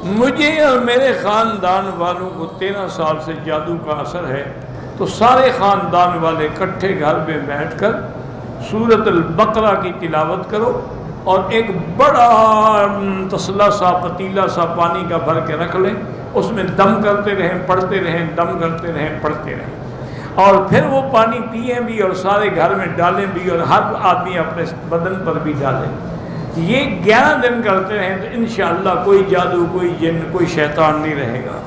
مجھے اور میرے خاندان والوں کو 13 سال سے جادو کا اثر ہے، تو سارے خاندان والے اکٹھے گھر میں بیٹھ کر سورۃ البقرہ کی تلاوت کرو، اور ایک بڑا تسلا سا پتیلا سا پانی کا بھر کے رکھ لیں، اس میں دم کرتے رہیں پڑھتے رہیں، دم کرتے رہیں پڑھتے رہیں، اور پھر وہ پانی پئیں بھی اور سارے گھر میں ڈالیں بھی، اور ہر آدمی اپنے بدن پر بھی ڈالیں۔ یہ 11 دن کرتے رہیں تو انشاءاللہ کوئی جادو، کوئی جن، کوئی شیطان نہیں رہے گا۔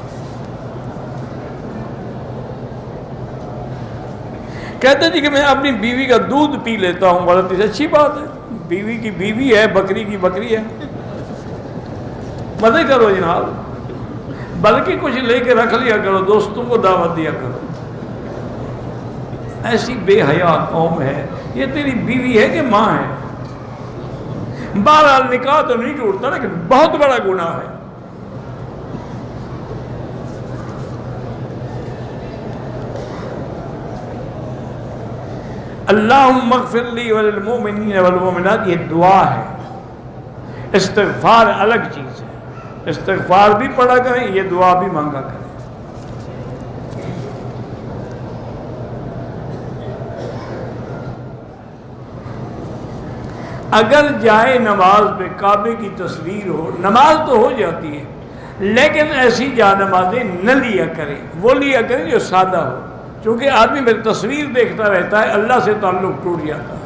کہتے جی کہ میں اپنی بیوی کا دودھ پی لیتا ہوں، غلطی سے، اچھی بات ہے، بیوی کی بیوی ہے، بکری کی بکری ہے، مزے کرو جناب، بلکہ کچھ لے کے رکھ لیا کرو، دوستوں کو دعوت دیا کرو۔ ایسی بے حیا قوم ہے، یہ تیری بیوی ہے کہ ماں ہے؟ بہرحال نکاح تو نہیں ٹوٹتا، لیکن بہت بڑا گناہ ہے۔ اللہم اغفر لی وللمؤمنین والمؤمنات، یہ دعا ہے، استغفار الگ چیز ہے، استغفار بھی پڑھا کریں، یہ دعا بھی مانگا کریں۔ اگر جائے نماز پہ کعبے کی تصویر ہو، نماز تو ہو جاتی ہے، لیکن ایسی جا نمازیں نہ لیا کریں، وہ لیا کریں جو سادہ ہو، چونکہ آدمی میں تصویر دیکھتا رہتا ہے، اللہ سے تعلق ٹوٹ جاتا ہے۔